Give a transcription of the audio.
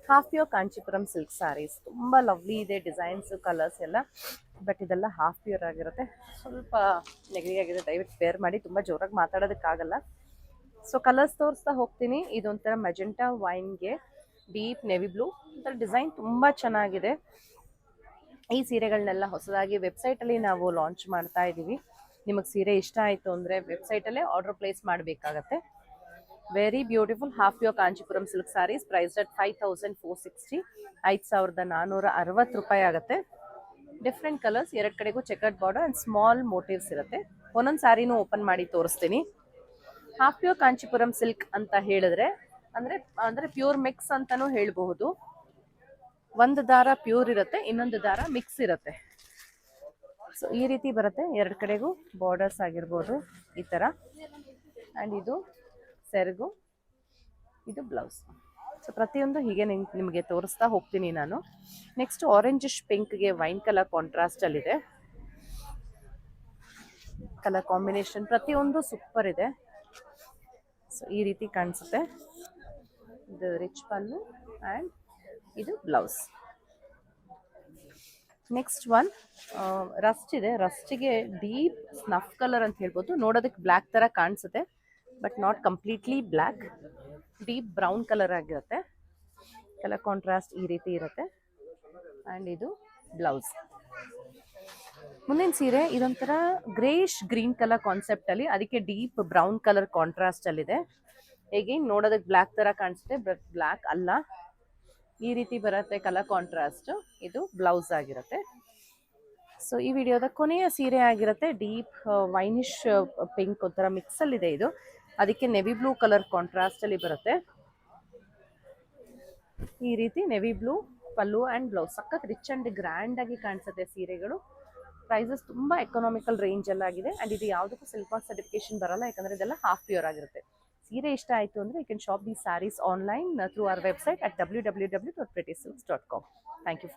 Half pure Kanchipuram silk sarees ತುಂಬ lovely ಇದೆ, designs colours ಎಲ್ಲ. ಬಟ್ ಇದೆಲ್ಲ ಹಾಫ್ ಪ್ಯೂರ್ ಆಗಿರುತ್ತೆ. ಸ್ವಲ್ಪ ನೆಗಡಿಯಾಗಿದೆ, ದಯವಿಟ್ಟು ಬೇರ್ ಮಾಡಿ, ತುಂಬ ಜೋರಾಗಿ ಮಾತಾಡೋದಕ್ಕಾಗಲ್ಲ. ಸೊ ಕಲರ್ಸ್ ತೋರಿಸ್ತಾ ಹೋಗ್ತೀನಿ. ಇದೊಂಥರ ಮೆಜೆಂಟಾ ವೈನ್ಗೆ ಡೀಪ್ ನೆವಿ ಬ್ಲೂ, ಒಂಥರ ಡಿಸೈನ್ ತುಂಬ ಚೆನ್ನಾಗಿದೆ. ಈ ಸೀರೆಗಳನ್ನೆಲ್ಲ ಹೊಸದಾಗಿ ವೆಬ್ಸೈಟಲ್ಲಿ ನಾವು ಲಾಂಚ್ ಮಾಡ್ತಾ ಇದ್ದೀವಿ. ನಿಮಗೆ ಸೀರೆ ಇಷ್ಟ ಆಯಿತು ಅಂದರೆ ವೆಬ್ಸೈಟಲ್ಲೇ ಆರ್ಡರ್ ಪ್ಲೇಸ್ ಮಾಡಬೇಕಾಗತ್ತೆ. Very beautiful half pure Kanchipuram silk sarees price at 5460, 5460 ರೂಪಾಯಿ ಆಗುತ್ತೆ. ಡಿಫ್ರೆಂಟ್ ಕಲರ್ಸ್, ಎರಡು ಕಡೆಗೂ chequered border and small motifs ಇರುತ್ತೆ. ಒಂದೊಂದು ಸ್ಯಾರಿನೂ ಓಪನ್ ಮಾಡಿ ತೋರಿಸ್ತೀನಿ. ಹಾಫ್ ಪ್ಯೂರ್ ಕಾಂಚೀಪುರಂ ಸಿಲ್ಕ್ ಅಂತ ಹೇಳಿದ್ರೆ ಅಂದರೆ ಪ್ಯೂರ್ ಮಿಕ್ಸ್ ಅಂತಲೂ ಹೇಳಬಹುದು. ಒಂದು ದಾರ ಪ್ಯೂರ್ ಇರುತ್ತೆ, ಇನ್ನೊಂದು ದಾರ ಮಿಕ್ಸ್ ಇರುತ್ತೆ. ಸೊ ಈ ರೀತಿ ಬರುತ್ತೆ, ಎರಡು ಕಡೆಗೂ ಬಾರ್ಡರ್ಸ್ ಆಗಿರ್ಬೋದು ಈ ಥರ. ಆ್ಯಂಡ್ ಇದು ಸೆರಗು, ಇದು ಬ್ಲೌಸ್. ಸೊ ಪ್ರತಿಯೊಂದು ಹೀಗೆ ನಿಮಗೆ ತೋರಿಸ್ತಾ ಹೋಗ್ತೀನಿ ನಾನು. ನೆಕ್ಸ್ಟ್ ಆರೆಂಜಿಶ್ ಪಿಂಕ್ಗೆ ವೈನ್ ಕಲರ್ ಕಾಂಟ್ರಾಸ್ಟಲ್ಲಿದೆ. ಕಲರ್ ಕಾಂಬಿನೇಷನ್ ಪ್ರತಿಯೊಂದು ಸೂಪರ್ ಇದೆ. ಸೊ ಈ ರೀತಿ ಕಾಣಿಸುತ್ತೆ. ಇದು ರಿಚ್ ಪಲ್ಲು ಆ್ಯಂಡ್ ಇದು ಬ್ಲೌಸ್. ನೆಕ್ಸ್ಟ್ ಒನ್ ರಸ್ಟ್ ಇದೆ. ರಸ್ಟಿಗೆ ಡೀಪ್ ಸ್ನಫ್ ಕಲರ್ ಅಂತ ಹೇಳ್ಬೋದು. ನೋಡೋದಕ್ಕೆ ಬ್ಲ್ಯಾಕ್ ಥರ ಕಾಣಿಸುತ್ತೆ, but not completely black. Deep brown colour ಆಗಿರುತ್ತೆ. ಕಲರ್ ಕಾಂಟ್ರಾಸ್ಟ್ ಈ ರೀತಿ ಇರುತ್ತೆ. ಆ್ಯಂಡ್ ಇದು ಬ್ಲೌಸ್. ಮುಂದಿನ ಸೀರೆ ಇದೊಂಥರ ಗ್ರೇಷ್ ಗ್ರೀನ್ ಕಲರ್ ಕಾನ್ಸೆಪ್ಟಲ್ಲಿ, ಅದಕ್ಕೆ ಡೀಪ್ ಬ್ರೌನ್ ಕಲರ್ ಕಾಂಟ್ರಾಸ್ಟಲ್ಲಿದೆ. ಹೇಗೆ ನೋಡೋದಕ್ಕೆ ಬ್ಲ್ಯಾಕ್ ಥರ ಕಾಣಿಸುತ್ತೆ, ಬಟ್ ಬ್ಲ್ಯಾಕ್ ಅಲ್ಲ. ಈ ರೀತಿ ಬರುತ್ತೆ ಕಲರ್ ಕಾಂಟ್ರಾಸ್ಟ್. ಇದು ಬ್ಲೌಸ್ ಆಗಿರುತ್ತೆ. ಸೊ ಈ ವಿಡಿಯೋದ ಕೊನೆಯ ಸೀರೆ ಆಗಿರುತ್ತೆ. ಡೀಪ್ ವೈನಿಶ್ ಪಿಂಕ್ ಒಂಥರ ಮಿಕ್ಸಲ್ಲಿದೆ ಇದು, ಅದಕ್ಕೆ ನೆವಿ ಬ್ಲೂ ಕಲರ್ ಕಾಂಟ್ರಾಸ್ಟಲ್ಲಿ ಬರುತ್ತೆ. ಈ ರೀತಿ navy blue pallu and blouse. ಸಖತ್ ರಿಚ್ ಆ್ಯಂಡ್ ಗ್ರ್ಯಾಂಡ್ ಆಗಿ ಕಾಣಿಸುತ್ತೆ ಸೀರೆಗಳು. ಪ್ರೈಸಸ್ ತುಂಬ ಎಕನಾಮಿಕಲ್ ರೇಂಜಲ್ಲಾಗಿದೆ. ಆ್ಯಂಡ್ ಇದು ಯಾವುದಕ್ಕೂ ಸಿಲ್ಕ್ ಮಾರ್ಕ್ ಸರ್ಟಿಫಿಕೇಶನ್ ಬರಲ್ಲ, ಯಾಕಂದರೆ ಇದೆಲ್ಲ ಹಾಫ್ ಪ್ಯೂರ್ ಆಗಿರುತ್ತೆ. ಸೀರೆ ಇಷ್ಟ ಆಯಿತು ಅಂದರೆ you can shop these sarees online through our website at www.prettysilks.com. Thank you.